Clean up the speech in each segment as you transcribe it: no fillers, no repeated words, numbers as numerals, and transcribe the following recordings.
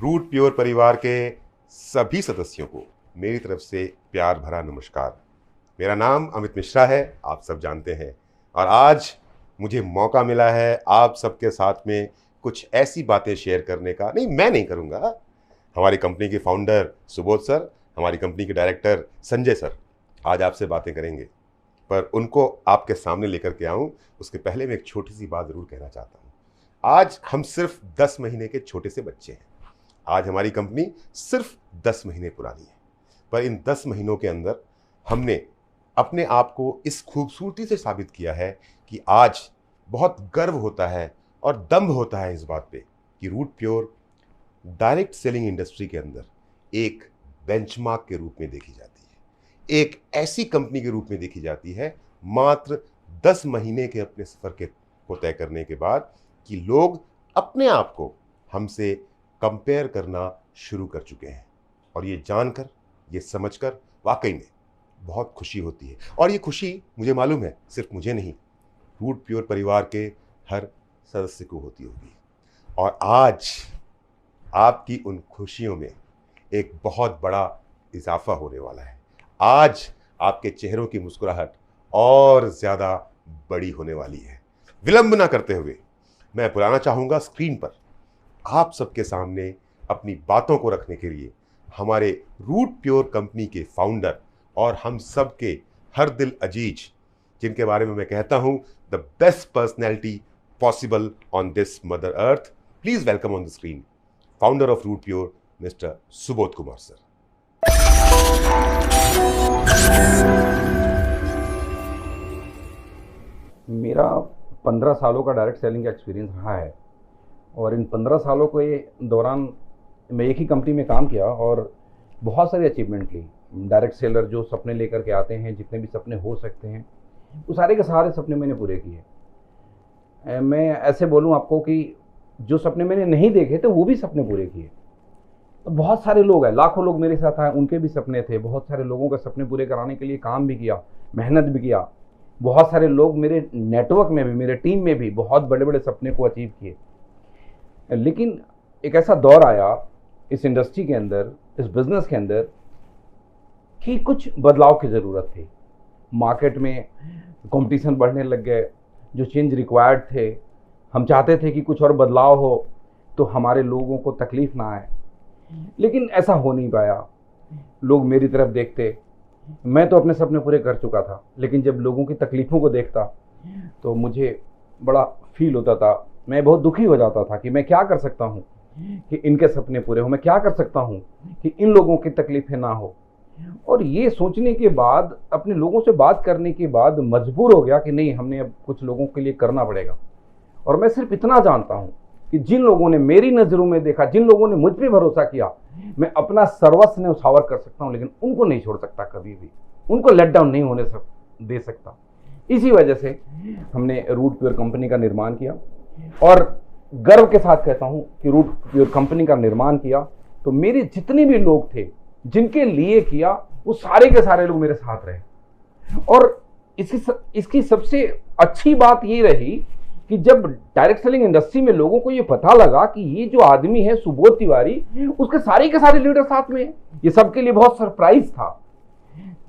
Root pure परिवार के सभी सदस्यों को मेरी तरफ से प्यार भरा नमस्कार। मेरा नाम अमित मिश्रा है, आप सब जानते हैं। और आज मुझे मौका मिला है आप सबके साथ में कुछ ऐसी बातें शेयर करने का। नहीं, मैं नहीं करूँगा, हमारी कंपनी के फाउंडर सुबोध सर, हमारी कंपनी के डायरेक्टर संजय सर आज आपसे बातें करेंगे। पर उनको आपके सामने लेकर के आऊँ उसके पहले मैं एक छोटी सी बात ज़रूर कहना चाहता हूँ। आज हम सिर्फ 10 महीने के छोटे से बच्चे हैं। आज हमारी कंपनी सिर्फ 10 महीने पुरानी है, पर इन 10 महीनों के अंदर हमने अपने आप को इस खूबसूरती से साबित किया है कि आज बहुत गर्व होता है और दम्भ होता है इस बात पे कि Root Pure direct selling industry के अंदर एक बेंचमार्क के रूप में देखी जाती है, एक ऐसी कंपनी के रूप में देखी जाती है मात्र 10 महीने के अपने सफ़र को तय करने के बाद कि लोग अपने आप को हमसे कंपेयर करना शुरू कर चुके हैं। और ये जानकर, ये समझकर वाकई में बहुत खुशी होती है। और ये खुशी मुझे मालूम है सिर्फ मुझे नहीं, रूट प्योर परिवार के हर सदस्य को होती होगी। और आज आपकी उन खुशियों में एक बहुत बड़ा इजाफा होने वाला है। आज आपके चेहरों की मुस्कुराहट और ज़्यादा बड़ी होने वाली है। विलंब ना करते हुए मैं बुलाना चाहूँगा स्क्रीन पर आप सबके सामने अपनी बातों को रखने के लिए हमारे रूट प्योर कंपनी के फाउंडर और हम सब के हर दिल अजीज, जिनके बारे में मैं कहता हूँ the best personality possible on this mother earth. Please welcome on the screen founder of Root Pure mister Subodh Kumar sir. मेरा 15 सालों का डायरेक्ट सेलिंग का एक्सपीरियंस रहा है और इन 15 सालों के दौरान मैं एक ही कंपनी में काम किया और बहुत सारी अचीवमेंट ली। डायरेक्ट सेलर जो सपने लेकर के आते हैं, जितने भी सपने हो सकते हैं, वो सारे के सारे सपने मैंने पूरे किए। मैं ऐसे बोलूं आपको कि जो सपने मैंने नहीं देखे थे वो भी सपने पूरे किए। तो बहुत सारे लोग हैं, लाखों लोग मेरे साथ आए, उनके भी सपने थे। बहुत सारे लोगों का सपने पूरे कराने के लिए काम भी किया, मेहनत भी किया। बहुत सारे लोग मेरे नेटवर्क में भी, मेरे टीम में भी बहुत बड़े बड़े सपने को अचीव किए। लेकिन एक ऐसा दौर आया इस इंडस्ट्री के अंदर, इस बिजनेस के अंदर, कि कुछ बदलाव की ज़रूरत थी। मार्केट में कंपटीशन बढ़ने लग गए, जो चेंज रिक्वायर्ड थे। हम चाहते थे कि कुछ और बदलाव हो तो हमारे लोगों को तकलीफ ना आए, लेकिन ऐसा हो नहीं पाया। लोग मेरी तरफ देखते, मैं तो अपने सपने पूरे कर चुका था, लेकिन जब लोगों की तकलीफ़ों को देखता तो मुझे बड़ा फील होता था। मैं बहुत दुखी हो जाता था कि मैं क्या कर सकता हूँ कि इनके सपने पूरे हो, मैं क्या कर सकता हूँ कि इन लोगों की तकलीफ़ें ना हो। और ये सोचने के बाद, अपने लोगों से बात करने के बाद मजबूर हो गया कि नहीं, हमने अब कुछ लोगों के लिए करना पड़ेगा। और मैं सिर्फ इतना जानता हूँ कि जिन लोगों ने मेरी नज़रों में देखा, जिन लोगों ने मुझ पर भरोसा किया, मैं अपना सर्वस्व न्यौछावर कर सकता हूँ, लेकिन उनको नहीं छोड़ सकता कभी भी, उनको लेट डाउन नहीं होने दे सकता। इसी वजह से हमने रूट प्योर कंपनी का निर्माण किया और गर्व के साथ कहता हूँ कि रूट प्योर कंपनी का निर्माण किया तो मेरे जितने भी लोग थे जिनके लिए किया, वो सारे के सारे लोग मेरे साथ रहे। और इसकी सबसे अच्छी बात ये रही कि जब डायरेक्ट सेलिंग इंडस्ट्री में लोगों को ये पता लगा कि ये जो आदमी है सुबोध तिवारी, उसके सारे के सारे लीडर साथ में हैं, ये सबके लिए बहुत सरप्राइज था,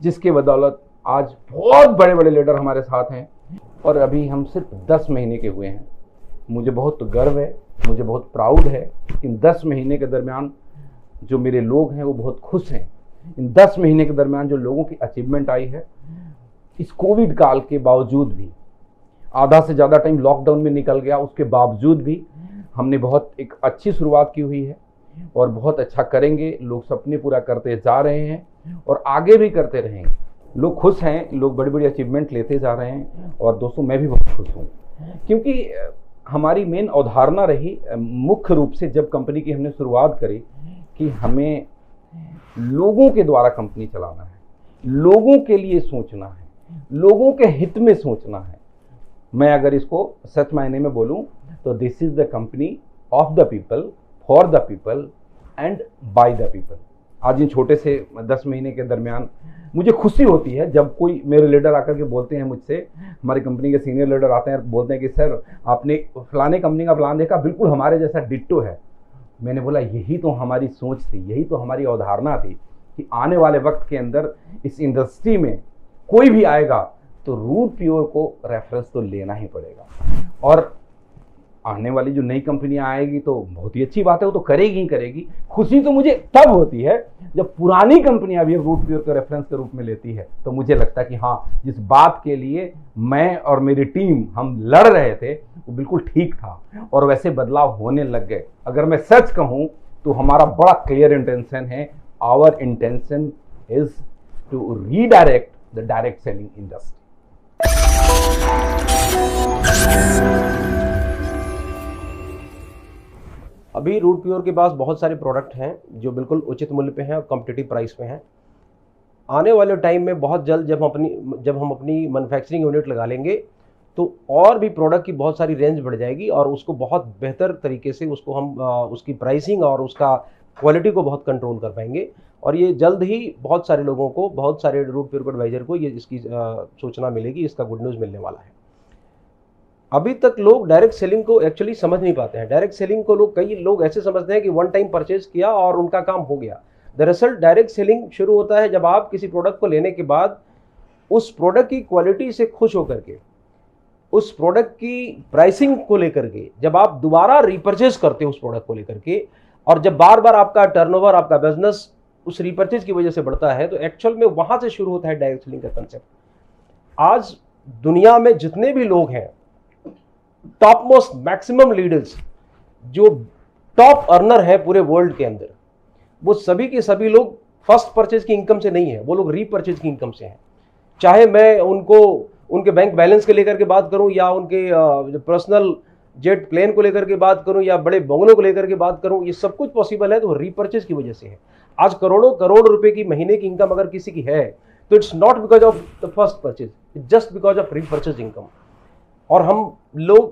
जिसके बदौलत आज बहुत बड़े बड़े लीडर हमारे साथ हैं। और अभी हम सिर्फ 10 महीने के हुए हैं। मुझे बहुत गर्व है, मुझे बहुत प्राउड है। इन 10 महीने के दरमियान जो मेरे लोग हैं वो बहुत खुश हैं। इन 10 महीने के दरमियान जो लोगों की अचीवमेंट आई है, इस कोविड काल के बावजूद भी, आधा से ज़्यादा टाइम लॉकडाउन में निकल गया, उसके बावजूद भी हमने बहुत एक अच्छी शुरुआत की हुई है और बहुत अच्छा करेंगे। लोग सपने पूरा करते जा रहे हैं और आगे भी करते रहेंगे। लोग खुश हैं, लोग बड़ी बड़ी अचीवमेंट लेते जा रहे हैं। और दोस्तों, मैं भी बहुत खुश हूँ क्योंकि हमारी मेन अवधारणा रही, मुख्य रूप से जब कंपनी की हमने शुरुआत करी, कि हमें लोगों के द्वारा कंपनी चलाना है, लोगों के लिए सोचना है, लोगों के हित में सोचना है। मैं अगर इसको सच मायने में बोलूं तो this is the company of the people, for the people and by the people. आज इन छोटे से 10 महीने के दरमियान मुझे खुशी होती है जब कोई मेरे लीडर आकर के बोलते हैं मुझसे, हमारी कंपनी के सीनियर लीडर आते हैं, बोलते हैं कि सर आपने फलाने कंपनी का प्लान देखा, बिल्कुल हमारे जैसा डिट्टो है। मैंने बोला यही तो हमारी सोच थी, यही तो हमारी अवधारणा थी कि आने वाले वक्त के अंदर इस इंडस्ट्री में कोई भी आएगा तो रूट प्योर को रेफरेंस तो लेना ही पड़ेगा। और आने वाली जो नई कंपनियां आएगी तो बहुत ही अच्छी बात है, वो तो करेगी ही करेगी। खुशी तो मुझे तब होती है जब पुरानी कंपनियां भी रूट प्योर को रेफरेंस के रूप में लेती है, तो मुझे लगता है कि हाँ, जिस बात के लिए मैं और मेरी टीम हम लड़ रहे थे वो बिल्कुल ठीक था और वैसे बदलाव होने लग गए। अगर मैं सच कहूँ तो हमारा बड़ा क्लियर इंटेंशन है, our intention is to redirect the direct selling industry. अभी रूट प्योर के पास बहुत सारे प्रोडक्ट हैं जो बिल्कुल उचित मूल्य पे हैं और कॉम्पिटिटिव प्राइस पे हैं। आने वाले टाइम में बहुत जल्द जब हम अपनी मैन्युफैक्चरिंग यूनिट लगा लेंगे तो और भी प्रोडक्ट की बहुत सारी रेंज बढ़ जाएगी और उसको बहुत बेहतर तरीके से उसको हम उसकी प्राइसिंग और उसका क्वालिटी को बहुत कंट्रोल कर पाएंगे। और ये जल्द ही बहुत सारे लोगों को, बहुत सारे रूट प्योर एडवाइजर को ये इसकी सूचना मिलेगी, इसका गुड न्यूज़ मिलने वाला है। अभी तक लोग डायरेक्ट सेलिंग को एक्चुअली समझ नहीं पाते हैं। डायरेक्ट सेलिंग को कई लोग ऐसे समझते हैं कि वन टाइम परचेज किया और उनका काम हो गया। दरअसल डायरेक्ट सेलिंग शुरू होता है जब आप किसी प्रोडक्ट को लेने के बाद उस प्रोडक्ट की क्वालिटी से खुश होकर के, उस प्रोडक्ट की प्राइसिंग को लेकर के जब आप दोबारा रिपर्चेज करते हो उस प्रोडक्ट को लेकर के, और जब बार बार आपका टर्नओवर, आपका बिजनेस उस रिपर्चेज की वजह से बढ़ता है, तो एक्चुअल में वहां से शुरू होता है डायरेक्ट सेलिंग का कंसेप्ट। आज दुनिया में जितने भी लोग हैं, टॉप मोस्ट मैक्सिमम लीडर्स, जो टॉप अर्नर है पूरे वर्ल्ड के अंदर, वो सभी के सभी लोग फर्स्ट परचेज की इनकम से नहीं है, वो लोग रीपरचेज की इनकम से हैं। चाहे मैं उनके बैंक बैलेंस के लेकर के बात करूं, या उनके पर्सनल जेट प्लेन को लेकर के बात करूं, या बड़े बंगलों को लेकर के बात करूं, ये सब कुछ पॉसिबल है तो रीपरचेज की वजह से है। आज करोड़ों करोड़ रुपए की महीने की इनकम अगर किसी की है तो it's not because of the first purchase, it's just because of repurchase income. और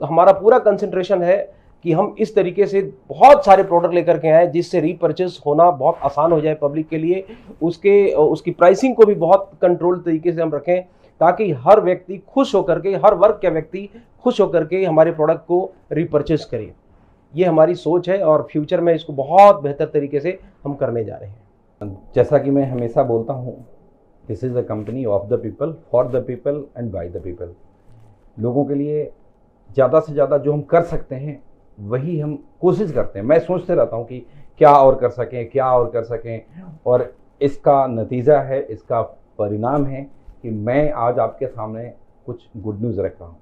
हमारा पूरा कंसंट्रेशन है कि हम इस तरीके से बहुत सारे प्रोडक्ट लेकर के आए जिससे रीपरचेज होना बहुत आसान हो जाए पब्लिक के लिए। उसकी प्राइसिंग को भी बहुत कंट्रोल तरीके से हम रखें ताकि हर व्यक्ति खुश होकर के, हर वर्ग के व्यक्ति खुश होकर के हमारे प्रोडक्ट को रीपरचेज करें। ये हमारी सोच है और फ्यूचर में इसको बहुत बेहतर तरीके से हम करने जा रहे हैं। जैसा कि मैं हमेशा बोलता हूँ, this is a company of the people, for the people and by the people. लोगों के लिए ज़्यादा से ज़्यादा जो हम कर सकते हैं वही हम कोशिश करते हैं। मैं सोचते रहता हूँ कि क्या और कर सकें, क्या और कर सकें, और इसका नतीजा है, इसका परिणाम है कि मैं आज आपके सामने कुछ गुड न्यूज़ रख रहा हूँ।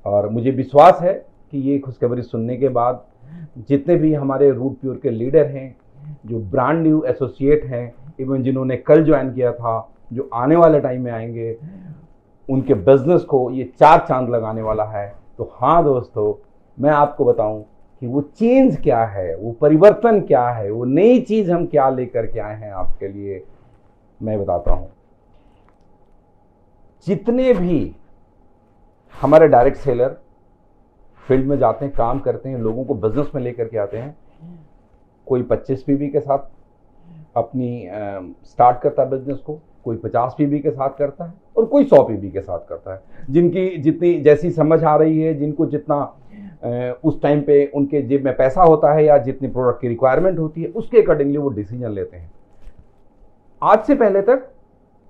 और मुझे विश्वास है कि ये खुशखबरी सुनने के बाद जितने भी हमारे रूट प्योर के लीडर हैं, जो ब्रांड न्यू एसोसिएट हैं, इवन जिन्होंने कल ज्वाइन किया था, जो आने वाले टाइम में आएंगे, उनके बिजनेस को ये 4 चांद लगाने वाला है। तो हाँ दोस्तों, मैं आपको बताऊं कि वो चेंज क्या है, वो परिवर्तन क्या है, वो नई चीज़ हम क्या लेकर के आए हैं आपके लिए, मैं बताता हूं। जितने भी हमारे डायरेक्ट सेलर फील्ड में जाते हैं, काम करते हैं, लोगों को बिजनेस में लेकर के आते हैं, कोई 25 पीवी के साथ अपनी स्टार्ट करता है बिजनेस को, कोई 50 पीवी के साथ करता है और कोई 100 पीवी के साथ करता है। जिनकी जितनी जैसी समझ आ रही है, जिनको जितना उस टाइम पे उनके जेब में पैसा होता है या जितनी प्रोडक्ट की रिक्वायरमेंट होती है, उसके अकॉर्डिंगली वो डिसीजन लेते हैं। आज से पहले तक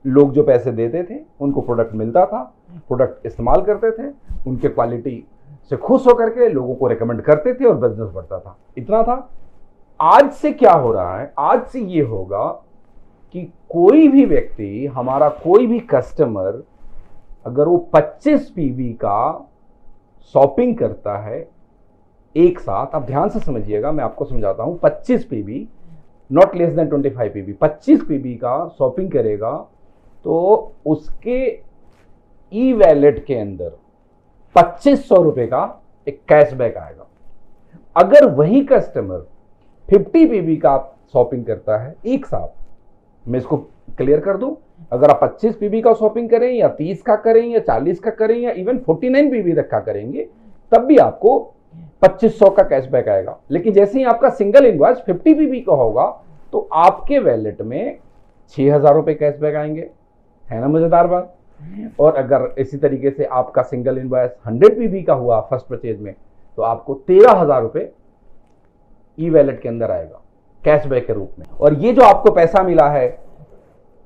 लोग जो पैसे देते थे उनको प्रोडक्ट मिलता था, प्रोडक्ट इस्तेमाल करते थे, उनके क्वालिटी से खुश होकर के लोगों को रिकमेंड करते थे और बिजनेस बढ़ता था। इतना था। आज से क्या हो रहा है? आज से ये होगा कि कोई भी व्यक्ति, हमारा कोई भी कस्टमर, अगर वो 25 पीवी का शॉपिंग करता है एक साथ, आप ध्यान से समझिएगा, मैं आपको समझाता हूं, 25 PV, not less than 25 PV, 25 PV का शॉपिंग करेगा तो उसके ई वैलेट के अंदर 2500 रुपए का एक कैशबैक आएगा। अगर वही कस्टमर 50 पीवी का शॉपिंग करता है एक साथ, मैं इसको क्लियर कर दूं, अगर आप 25 पीवी का शॉपिंग करें या 30 का करें या 40 का करें या इवन 49 पीवी तक का करेंगे, तब भी आपको 2500 का कैशबैक आएगा। लेकिन जैसे ही आपका सिंगल इनवॉइस 50 पीवी का होगा तो आपके वैलेट में 6000 रुपए कैशबैक आएंगे। है ना मजेदार बात? और अगर इसी तरीके से आपका सिंगल इनवॉइस 100 पीवी का हुआ फर्स्ट परचेज में, तो आपको 13,000 रुपए ई वैलेट के अंदर आएगा कैशबैक के रूप में, और ये जो आपको पैसा मिला है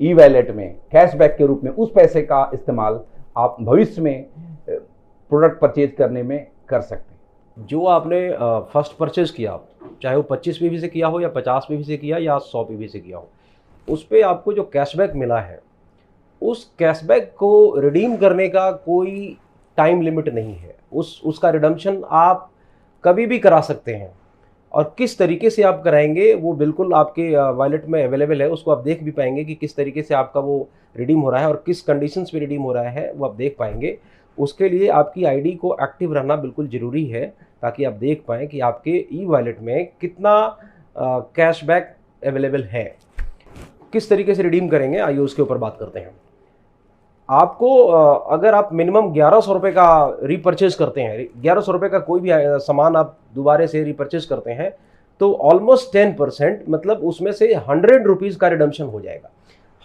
ई वैलेट में कैशबैक के रूप में, उस पैसे का इस्तेमाल आप भविष्य में प्रोडक्ट परचेज करने में कर सकते हैं। जो आपने फर्स्ट परचेज किया, चाहे वो 25 पीवी से किया हो या 50 पीवी से किया या 100 पीवी से किया हो, उस पर आपको जो कैशबैक मिला है, उस कैशबैक को रिडीम करने का कोई टाइम लिमिट नहीं है। उसका रिडम्पशन आप कभी भी करा सकते हैं, और किस तरीके से आप कराएंगे वो बिल्कुल आपके वॉलेट में अवेलेबल है। उसको आप देख भी पाएंगे कि किस तरीके से आपका वो रिडीम हो रहा है और किस कंडीशंस पे रिडीम हो रहा है, वो आप देख पाएंगे। उसके लिए आपकी आईडी को एक्टिव रहना बिल्कुल ज़रूरी है, ताकि आप देख पाएँ कि आपके ई वॉलेट में कितना कैशबैक अवेलेबल है। किस तरीके से रिडीम करेंगे, आइए उसके ऊपर बात करते हैं। आपको अगर आप मिनिमम 1100 रुपये का रीपरचेज करते हैं, 1100 रुपये का कोई भी सामान आप दोबारा से रीपरचेज करते हैं, तो ऑलमोस्ट 10%, मतलब उसमें से 100 रुपीज़ का रिडम्पशन हो जाएगा।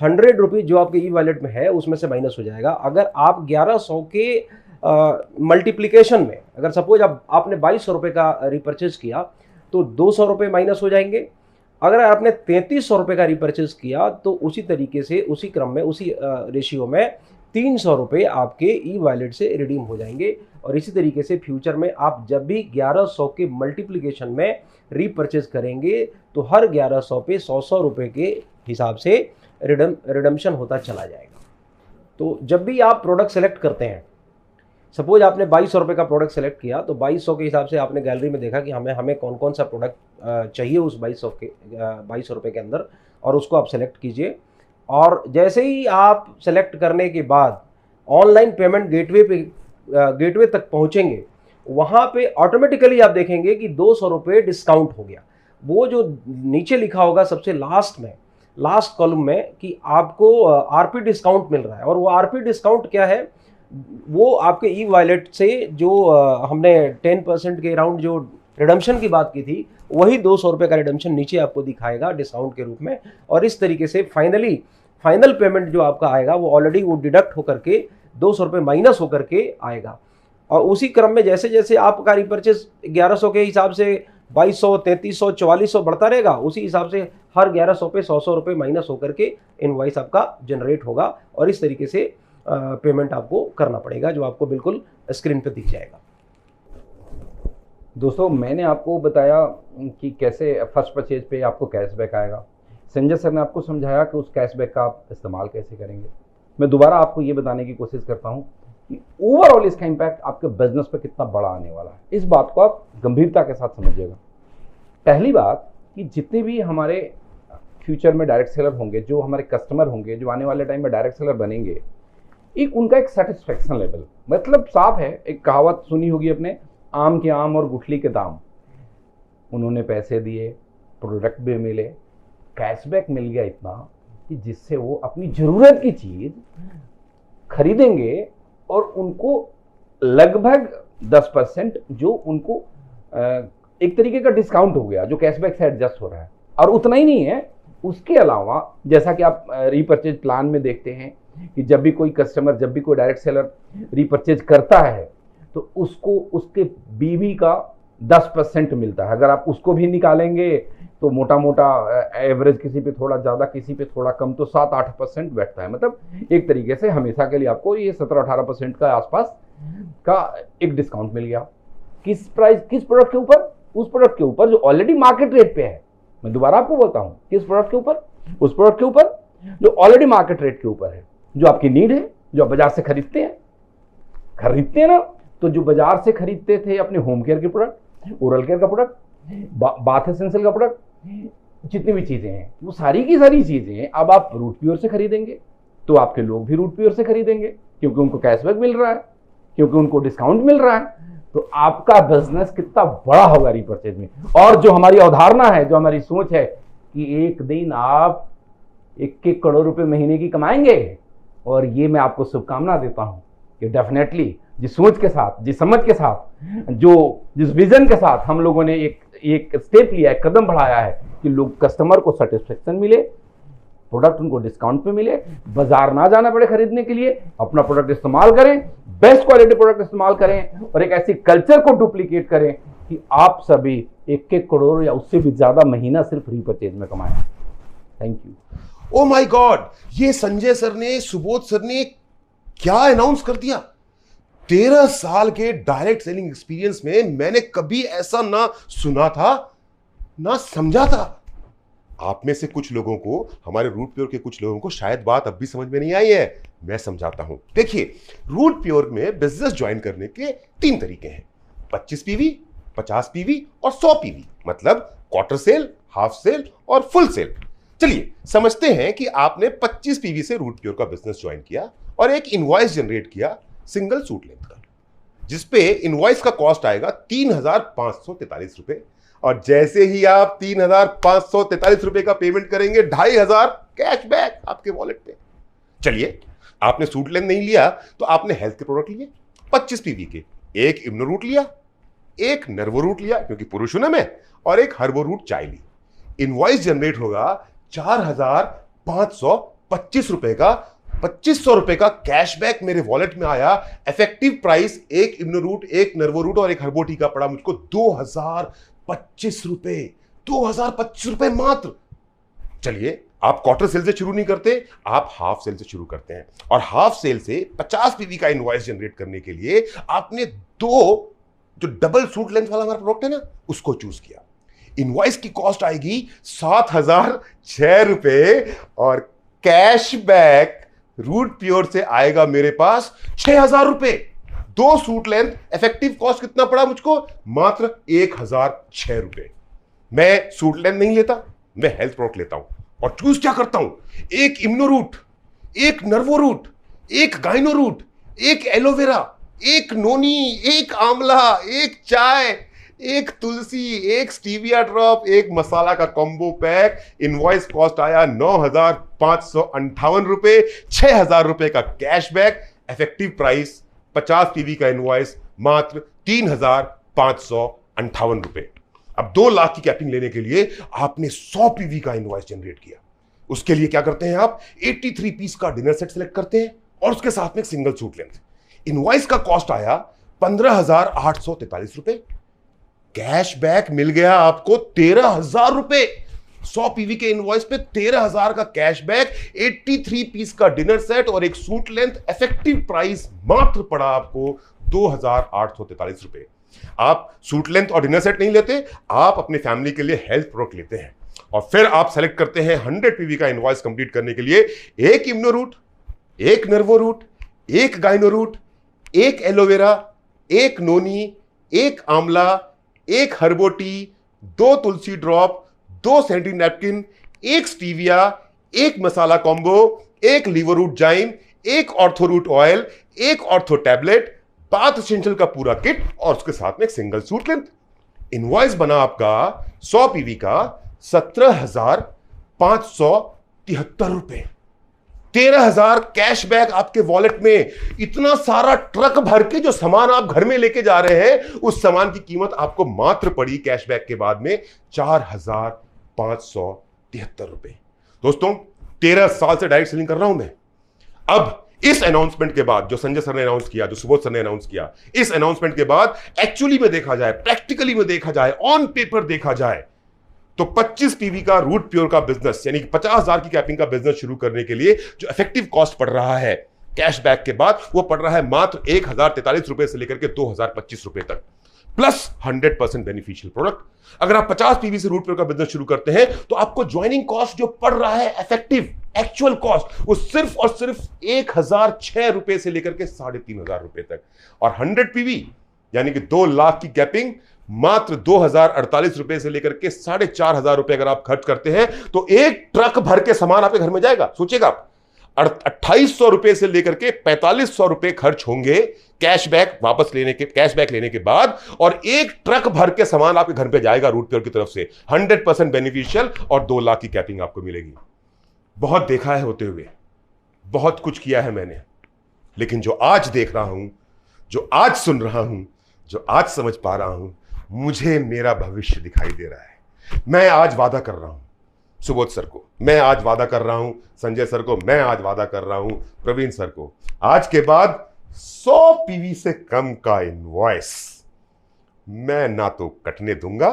100 रुपीज़ जो आपके ई वॉलेट में है उसमें से माइनस हो जाएगा। अगर आप 1100 के मल्टीप्लिकेशन में, अगर सपोज आपने 2200 रुपये का रीपरचेज किया तो 200 रुपये माइनस हो जाएंगे। अगर आपने 3300 रुपये का रीपरचेज किया तो उसी तरीके से, उसी क्रम में, उसी रेशियो में 300 रुपये आपके ई वॉलेट से रिडीम हो जाएंगे। और इसी तरीके से फ्यूचर में आप जब भी 1100 के मल्टीप्लिकेशन में रीपरचेज करेंगे तो हर 1100 पे 100 रुपये के हिसाब से रिडम्पशन होता चला जाएगा। तो जब भी आप प्रोडक्ट सेलेक्ट करते हैं, सपोज आपने 2200 रुपये का प्रोडक्ट सेलेक्ट किया, तो 2200 के हिसाब से आपने गैलरी में देखा कि हमें कौन कौन सा प्रोडक्ट चाहिए उस 2200 रुपये के अंदर, और उसको आप सेलेक्ट कीजिए। और जैसे ही आप सेलेक्ट करने के बाद ऑनलाइन पेमेंट गेटवे तक पहुंचेंगे, वहां पे ऑटोमेटिकली आप देखेंगे कि 200 रुपये डिस्काउंट हो गया। वो जो नीचे लिखा होगा सबसे लास्ट में, लास्ट कॉलम में, कि आपको आरपी डिस्काउंट मिल रहा है। और वो आरपी डिस्काउंट क्या है, वो आपके ई वॉलेट से जो हमने 10% के अराउंड जो रिडम्पशन की बात की थी, वही 200 रुपये का रिडम्पशन नीचे आपको दिखाएगा डिस्काउंट के रूप में। और इस तरीके से फाइनल पेमेंट जो आपका आएगा वो ऑलरेडी वो डिडक्ट होकर के 200 रुपये माइनस होकर के आएगा। और उसी क्रम में जैसे जैसे आपका रिपर्चेज 1100 के हिसाब से 2200, 3300, 4400 बढ़ता रहेगा, उसी हिसाब से हर 1100 पे 100 रुपये माइनस होकर के इनवॉइस आपका जनरेट होगा। और इस तरीके से पेमेंट आपको करना पड़ेगा, जो आपको बिल्कुल स्क्रीन पे दिख जाएगा। दोस्तों, मैंने आपको बताया कि कैसे फर्स्ट परचेज पे आपको कैशबैक आएगा। संजय सर ने आपको समझाया कि उस कैशबैक का आप इस्तेमाल कैसे करेंगे। मैं दोबारा आपको ये बताने की कोशिश करता हूँ कि ओवरऑल इसका इम्पैक्ट आपके बिजनेस पे कितना बड़ा आने वाला है। इस बात को आप गंभीरता के साथ समझिएगा। पहली बात कि जितने भी हमारे फ्यूचर में डायरेक्ट सेलर होंगे, जो हमारे कस्टमर होंगे, जो आने वाले टाइम में डायरेक्ट सेलर बनेंगे, उनका एक सेटिस्फेक्शन लेवल, मतलब साफ है, एक कहावत सुनी होगी अपने, आम के आम और गुठली के दाम। उन्होंने पैसे दिए, प्रोडक्ट भी मिले, कैशबैक मिल गया इतना कि जिससे वो अपनी ज़रूरत की चीज़ खरीदेंगे, और उनको लगभग 10% जो उनको एक तरीके का डिस्काउंट हो गया, जो कैशबैक से एडजस्ट हो रहा है। और उतना ही नहीं है, उसके अलावा जैसा कि आप रीपरचेज प्लान में देखते हैं कि जब भी कोई कस्टमर, जब भी कोई डायरेक्ट सेलर रीपरचेज करता है तो उसको उसके बीवी का 10% मिलता है। अगर आप उसको भी निकालेंगे तो मोटा मोटा एवरेज, किसी पे थोड़ा ज़्यादा, किसी पे थोड़ा कम, तो 7-8% बैठता है। मतलब एक तरीके से हमेशा के लिए आपको ये 17-18% का आसपास का एक डिस्काउंट मिल गया। किस प्रोडक्ट के ऊपर? उस प्रोडक्ट के ऊपर जो ऑलरेडी मार्केट रेट पे है। मैं दोबारा आपको बोलता हूँ, किस प्रोडक्ट के ऊपर? उस प्रोडक्ट के ऊपर जो ऑलरेडी मार्केट रेट के ऊपर है, जो आपकी नीड है, जो आप बाजार से खरीदते हैं ना। तो जो बाजार से खरीदते थे अपने होम केयर के प्रोडक्ट, ओरल केयर का प्रोडक्ट, बाथ एसेंशियल का प्रोडक्ट, जितनी भी चीजें हैं, वो सारी की सारी चीजें अब आप रूट प्योर से खरीदेंगे, तो आपके लोग भी रूट प्योर से खरीदेंगे, क्योंकि उनको कैशबैक मिल रहा है, क्योंकि उनको डिस्काउंट मिल रहा है। तो आपका बिजनेस कितना बड़ा होगा रीपरचेज में। और जो हमारी अवधारणा है, जो हमारी सोच है कि एक दिन आप 1-1 करोड़ रुपए महीने की कमाएंगे, और ये मैं आपको शुभकामना देता हूं कि डेफिनेटली जिस सोच के साथ, जिस समझ के साथ, जिस विजन के साथ हम लोगों ने एक स्टेप लिया है, कदम बढ़ाया है कि लोग, कस्टमर को सेटिस्फेक्शन मिले, प्रोडक्ट उनको डिस्काउंट पे मिले, बाजार ना जाना पड़े खरीदने के लिए, अपना प्रोडक्ट इस्तेमाल करें, बेस्ट क्वालिटी प्रोडक्ट इस्तेमाल करें, और एक ऐसी कल्चर को डुप्लीकेट करें कि आप सभी 1-1 करोड़ या उससे भी ज़्यादा महीना सिर्फ रीपरचेज में कमाएं। Thank you. Oh my God, ये संजय सर ने, सुबोध सर ने क्या अनाउंस कर दिया। 13 साल के डायरेक्ट सेलिंग एक्सपीरियंस में मैंने कभी ऐसा ना सुना था ना समझा था। आप में से कुछ लोगों को, हमारे रूट प्योर के कुछ लोगों को शायद बात अब भी समझ में नहीं आई है, मैं समझाता हूं। देखिए, रूट प्योर में बिजनेस ज्वाइन करने के 3 तरीके हैं, 25 पीवी, 50 पीवी और 100 पीवी, मतलब क्वार्टर सेल, हाफ सेल और फुल सेल। चलिए समझते हैं कि आपने 25 पीवी से रूट प्योर का बिजनेस ज्वाइन किया और एक इनवॉइस जनरेट किया सिंगल सूट लेंथ का, जिसपे इनवॉइस का कॉस्ट आएगा 3,543 रुपए। और जैसे ही आप 3,543 रुपए का पेमेंट करेंगे, 2,500 कैशबैक आपके वॉलेट पे। चलिए, आपने सूट लेंथ नहीं लिया तो आपने हेल्थ के प्रोडक्ट लिए 25 पीवी के, एक इम्नो रूट लिया, एक नर्वो रूट लिया क्योंकि पुरुषों में, और एक हर्बो रूट चाय ली। इनवॉइस जनरेट होगा 4,525 रुपए का। 2,500 रुपए का कैशबैक मेरे वॉलेट में आया। इफेक्टिव प्राइस एक इम्नो रूट, एक नर्वो रूट और एक हर्बो टी का पड़ा मुझको 2,025 रुपए। 2,025 रुपए मात्र। चलिए, आप क्वार्टर सेल से शुरू नहीं करते, आप हाफ सेल से शुरू करते हैं। और हाफ सेल से 50 पीवी का इनवॉइस जनरेट करने के लिए आपने 2 जो डबल सूट लेंथ वाला हमारा प्रोडक्ट है ना, उसको चूज किया। इनवॉइस की कॉस्ट आएगी 7,006 रुपए और कैशबैक रूट प्योर से आएगा मेरे पास 6,000 रुपए। 2 सूट लेंथ, इफेक्टिव कॉस्ट कितना पड़ा मुझको? मात्र 1,006 रुपए। मैं सूट लेंथ नहीं लेता, मैं हेल्थ प्रोडक्ट लेता हूं और चूज क्या करता हूं? एक इम्नो रूट, एक नर्वो रूट, एक गाइनो रूट, एक एलोवेरा, एक नोनी, एक आंवला, एक चाय, एक तुलसी, एक स्टीविया ड्रॉप, एक मसाला का कॉम्बो पैक। इनवॉइस कॉस्ट आया 9,558 रुपए, 6,000 रुपए का कैशबैक। इफेक्टिव प्राइस 50 पीवी का इनवॉइस मात्र 3,558 रुपए। अब 2 लाख की कैपिंग लेने के लिए आपने 100 पीवी का इनवॉइस जनरेट किया। उसके लिए क्या करते हैं आप? 83 पीस का डिनर सेट सेलेक्ट करते हैं और उसके साथ में एक सिंगल सूट लेंथ। इनवॉइस का कॉस्ट आया 15,843 रुपए। कैशबैक मिल गया आपको 13,000 रुपए। 100 पीवी के इनवॉइस पे 13,000 का कैशबैक, 83 पीस का डिनर सेट और एक सूट लेंथ। इफेक्टिव प्राइस मात्र पड़ा आपको 2,843 रुपए। आप सूट लेंथ और डिनर सेट नहीं लेते, आप अपने फैमिली के लिए हेल्थ प्रोडक्ट लेते हैं और फिर आप सेलेक्ट करते हैं 100 पीवी का इनवॉइस कंप्लीट करने के लिए एक इम्नो रूट, एक नर्वो रूट, एक गाइनो रूट, एक एलोवेरा, एक नोनी, एक आंवला, एक हर्बो टी, 2 तुलसी ड्रॉप, 2 सैनिटरी नैपकिन, एक स्टीविया, एक मसाला कॉम्बो, एक लीवोरूट जाइम, एक ऑर्थो रूट ऑयल, एक ऑर्थो टैबलेट, बाथ एसेंशियल का पूरा किट और उसके साथ में एक सिंगल सूट लेंथ। इनवॉइस बना आपका 100 पीवी का 17,573 रुपए। 13,000 कैशबैक आपके वॉलेट में। इतना सारा ट्रक भर के जो सामान आप घर में लेके जा रहे हैं, उस सामान की कीमत आपको मात्र पड़ी कैशबैक के बाद में 4,573 रुपए। दोस्तों, 13 साल से डायरेक्ट सेलिंग कर रहा हूं मैं। अब इस अनाउंसमेंट के बाद, जो संजय सर ने अनाउंस किया, जो सुबोध सर ने अनाउंस किया, इस अनाउंसमेंट के बाद एक्चुअली में देखा जाए, प्रैक्टिकली में देखा जाए, ऑन पेपर देखा जाए, तो 25 पीवी का रूट प्योर का बिजनेस, यानी कि 50,000 की कैपिंग का बिजनेस शुरू करने के लिए जो इफेक्टिव कॉस्ट पड़ रहा है कैशबैक के बाद, वो पड़ रहा है मात्र 1,043 रुपए से लेकर के 2,025 रुपए तक, प्लस 100% बेनिफिशियल प्रोडक्ट। अगर आप 50 पीवी से रूट प्योर का बिजनेस शुरू करते हैं तो आपको ज्वाइनिंग कॉस्ट जो पड़ रहा है, इफेक्टिव एक्चुअल कॉस्ट, वो सिर्फ और सिर्फ 1,006 रुपए से लेकर के 3,500 रुपए तक। और 100 पीवी यानी कि 2 लाख की कैपिंग मात्र 2,048 रुपए से लेकर के 4,500 रुपए अगर आप खर्च करते हैं तो एक ट्रक भर के सामान आपके घर में जाएगा। सोचिएगा आप, 2,800 रुपए से लेकर के 4,500 रुपए खर्च होंगे कैशबैक वापस लेने के, कैशबैक लेने के बाद, और एक ट्रक भर के सामान आपके घर पे जाएगा रूट प्योर की तरफ से। 100% बेनिफिशियल और 2 लाख की कैपिंग आपको मिलेगी। बहुत देखा है होते हुए, बहुत कुछ किया है मैंने, लेकिन जो आज देख रहा हूं, जो आज सुन रहा हूं, जो आज समझ पा रहा हूं, मुझे मेरा भविष्य दिखाई दे रहा है। मैं आज वादा कर रहा हूं सुबोध सर को, मैं आज वादा कर रहा हूं संजय सर को, मैं आज वादा कर रहा हूं प्रवीण सर को, आज के बाद 100 पीवी से कम का इनवॉइस मैं ना तो कटने दूंगा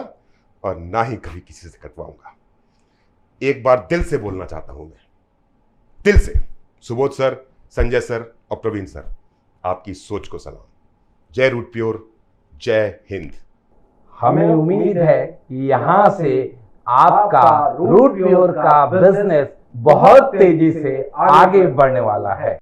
और ना ही कभी किसी से कटवाऊंगा। एक बार दिल से बोलना चाहता हूं मैं, दिल से, सुबोध सर, संजय सर और प्रवीण सर, आपकी सोच को सलाम। जय रूट प्योर, जय हिंद। हमें उम्मीद है कि यहाँ से आपका रूट प्योर का बिजनेस बहुत तेजी से आगे बढ़ने वाला है।